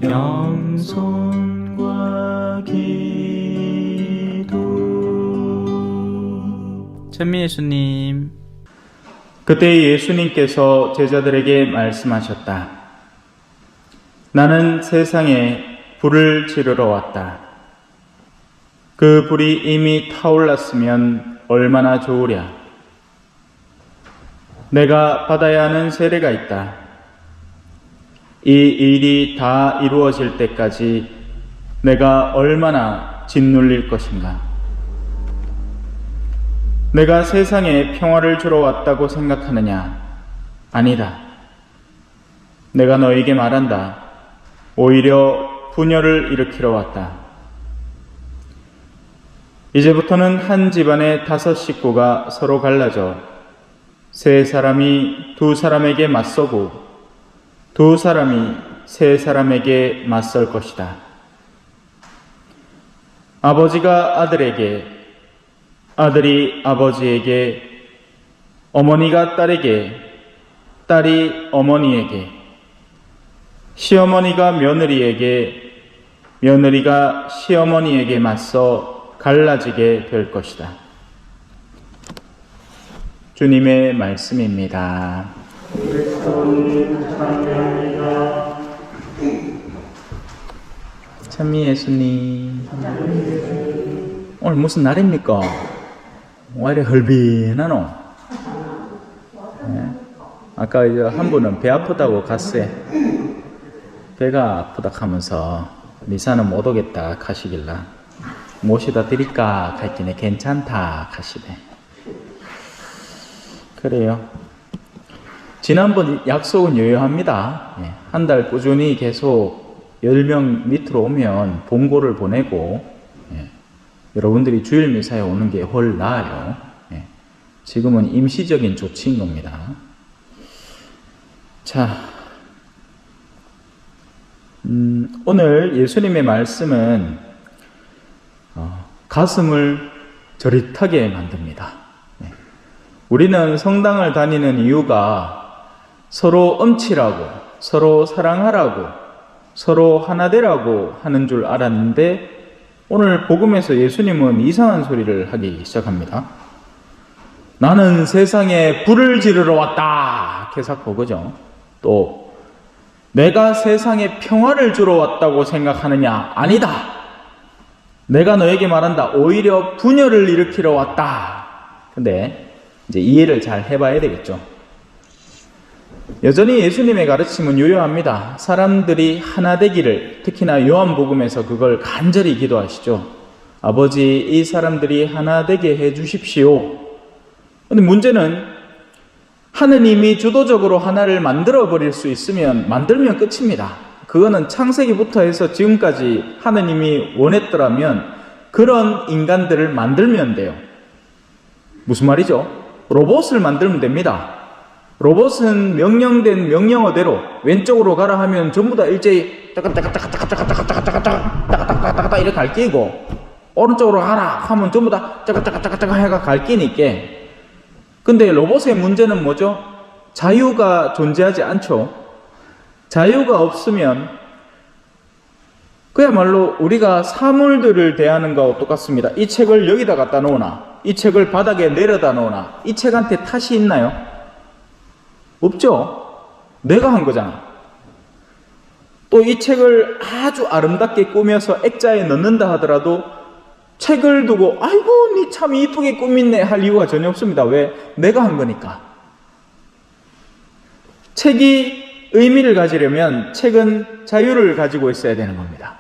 겸손과 기도. 찬미 예수님. 그때 예수님께서 제자들에게 말씀하셨다. 나는 세상에 불을 지르러 왔다. 그 불이 이미 타올랐으면 얼마나 좋으랴. 내가 받아야 하는 세례가 있다. 이 일이 다 이루어질 때까지 내가 얼마나 짓눌릴 것인가. 내가 세상에 평화를 주러 왔다고 생각하느냐? 아니다. 내가 너에게 말한다. 오히려 분열을 일으키러 왔다. 이제부터는 한 집안의 5 식구가 서로 갈라져 세 사람이 2 사람에게 맞서고 2 사람이 세 사람에게 맞설 것이다. 아버지가 아들에게, 아들이 아버지에게, 어머니가 딸에게, 딸이 어머니에게, 시어머니가 며느리에게, 며느리가 시어머니에게 맞서 갈라지게 될 것이다. 주님의 말씀입니다. 찬미 예수님. 오늘 무슨 날입니까? 왜 이렇게 헐빈하노? 네. 아까 이제 한 분은 배 아프다고 갔어요. 배가 아프다 하면서 미사는 못 오겠다 하시길라 모시다 드릴까 했더니 괜찮다 하시네. 그래요. 지난번 약속은 유효합니다. 한 달 꾸준히 계속 10명 밑으로 오면 봉고를 보내고 여러분들이 주일 미사에 오는 게 훨 나아요. 지금은 임시적인 조치인 겁니다. 자, 오늘 예수님의 말씀은 가슴을 저릿하게 만듭니다. 우리는 성당을 다니는 이유가 서로 엄치라고, 서로 사랑하라고, 서로 하나 되라고 하는 줄 알았는데 오늘 복음에서 예수님은 이상한 소리를 하기 시작합니다. 나는 세상에 불을 지르러 왔다. 개사코 그죠? 또 내가 세상에 평화를 주러 왔다고 생각하느냐? 아니다. 내가 너에게 말한다. 오히려 분열을 일으키러 왔다. 근데 이제 이해를 잘 해봐야 되겠죠. 여전히 예수님의 가르침은 유효합니다. 사람들이 하나 되기를, 특히나 요한복음에서 그걸 간절히 기도하시죠. 아버지, 이 사람들이 하나 되게 해 주십시오. 근데 문제는 하느님이 주도적으로 하나를 만들어 버릴 수 있으면 만들면 끝입니다. 그거는 창세기부터 해서 지금까지 하느님이 원했더라면 그런 인간들을 만들면 돼요. 무슨 말이죠? 로봇을 만들면 됩니다. 로봇은 명령된 명령어대로 왼쪽으로 가라 하면 전부 다 일제히 따까따까따까따까따까따까따까따까따까따까 이렇게 갈 끼고, 오른쪽으로 가라 하면 전부 다 따까따까따까따까 해가 갈 끼니까. 근데 로봇의 문제는 뭐죠? 자유가 존재하지 않죠. 자유가 없으면 그야말로 우리가 사물들을 대하는 거하고 똑같습니다. 이 책을 여기다 갖다 놓으나, 이 책을 바닥에 내려다 놓으나 이 책한테 탓이 있나요? 없죠. 내가 한 거잖아. 또 이 책을 아주 아름답게 꾸며서 액자에 넣는다 하더라도 책을 두고 아이고 니 참 이쁘게 꾸몄네 할 이유가 전혀 없습니다. 왜? 내가 한 거니까. 책이 의미를 가지려면 책은 자유를 가지고 있어야 되는 겁니다.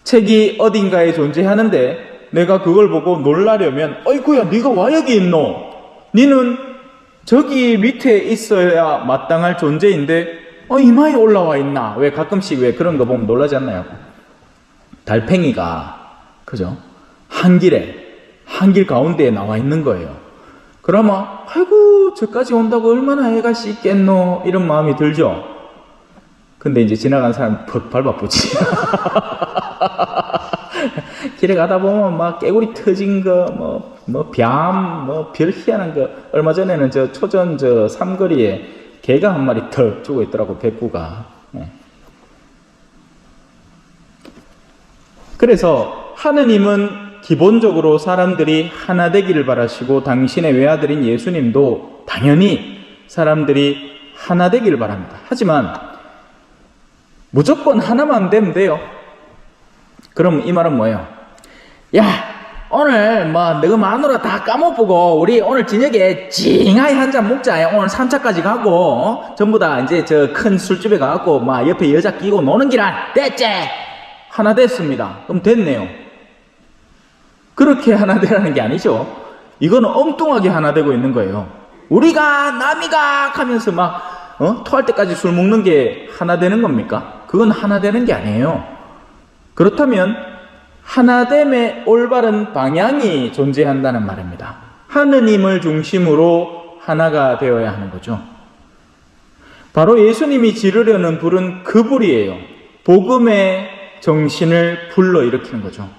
책이 어딘가에 존재하는데 내가 그걸 보고 놀라려면 어이구야 네가 와 여기 있노? 니는 저기 밑에 있어야 마땅할 존재인데 이마에 올라와 있나? 왜 가끔씩 왜 그런 거 보면 놀라지 않나요? 달팽이가 그죠? 한길 가운데에 나와 있는 거예요. 그러면 아이고 저까지 온다고 얼마나 해갈수 있겠노? 이런 마음이 들죠. 근데 이제 지나간 사람 퍽 밟아보지. 길에 가다 보면 막 깨구리 터진 거, 별 희한한 거. 얼마 전에는 저 초전 삼거리에 개가 한 마리 턱 주고 있더라고, 백구가. 그래서 하느님은 기본적으로 사람들이 하나 되기를 바라시고 당신의 외아들인 예수님도 당연히 사람들이 하나 되기를 바랍니다. 하지만 무조건 하나만 되면 돼요. 그럼 이 말은 뭐예요? 야, 오늘 너가 마누라 다 까먹고 우리 오늘 저녁에 징하이 한 잔 먹자. 오늘 3차까지 가고 전부 다 이제 저 큰 술집에 가갖고 옆에 여자 끼고 노는 기란 됐지? 하나 됐습니다. 그럼 됐네요. 그렇게 하나 되라는 게 아니죠. 이거는 엉뚱하게 하나 되고 있는 거예요. 우리가 남이가 하면서 토할 때까지 술 먹는 게 하나 되는 겁니까? 그건 하나 되는 게 아니에요. 그렇다면 하나됨의 올바른 방향이 존재한다는 말입니다. 하느님을 중심으로 하나가 되어야 하는 거죠. 바로 예수님이 지르려는 불은 그 불이에요. 복음의 정신을 불러일으키는 거죠.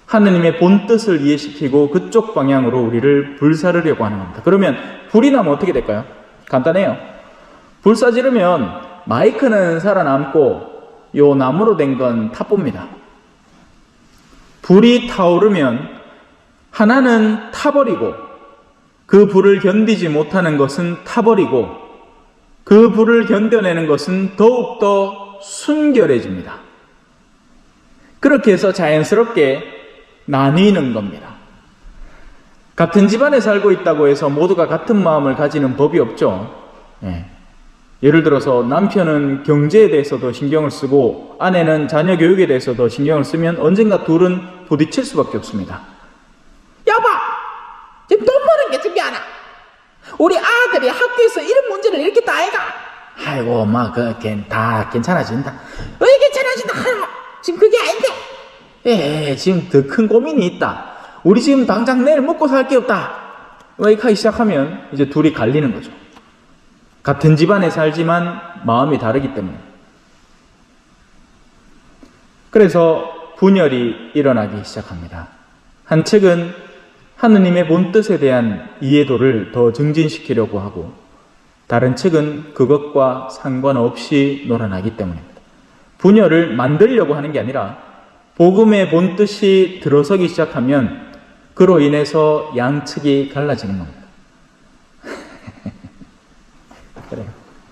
하느님의 본뜻을 이해시키고 그쪽 방향으로 우리를 불사르려고 하는 겁니다. 그러면 불이 나면 어떻게 될까요? 간단해요. 불 쏴지르면 마이크는 살아남고 요 나무로 된 건 타봅니다. 불이 타오르면 하나는 타버리고 그 불을 견디지 못하는 것은 타버리고 그 불을 견뎌내는 것은 더욱더 순결해집니다. 그렇게 해서 자연스럽게 나뉘는 겁니다. 같은 집안에 살고 있다고 해서 모두가 같은 마음을 가지는 법이 없죠. 예를 들어서 남편은 경제에 대해서 더 신경을 쓰고 아내는 자녀 교육에 대해서 더 신경을 쓰면 언젠가 둘은 부딪힐 수밖에 없습니다. 여보, 지금 돈 버는 게 준비 안 와. 우리 아들이 학교에서 이런 문제를 이렇게 다 해가. 아이고 다 괜찮아진다. 왜 괜찮아진다 하나. 지금 그게 아닌데. 지금 더 큰 고민이 있다. 우리 지금 당장 내일 먹고 살 게 없다. 이렇게 하기 시작하면 이제 둘이 갈리는 거죠. 같은 집안에 살지만 마음이 다르기 때문에. 그래서 분열이 일어나기 시작합니다. 한 측은 하느님의 본뜻에 대한 이해도를 더 증진시키려고 하고 다른 측은 그것과 상관없이 놀아나기 때문입니다. 분열을 만들려고 하는 게 아니라 복음의 본뜻이 들어서기 시작하면 그로 인해서 양측이 갈라지는 겁니다. 그래,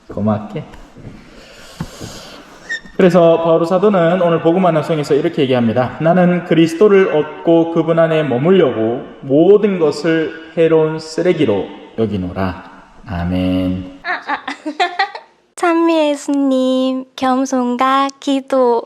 고맙게. 그래서 바울 사도는 오늘 복음 하나송에서 이렇게 얘기합니다. 나는 그리스도를 얻고 그분 안에 머물려고 모든 것을 해로운 쓰레기로 여기노라. 아멘. 찬미 예수님, 겸손과 기도.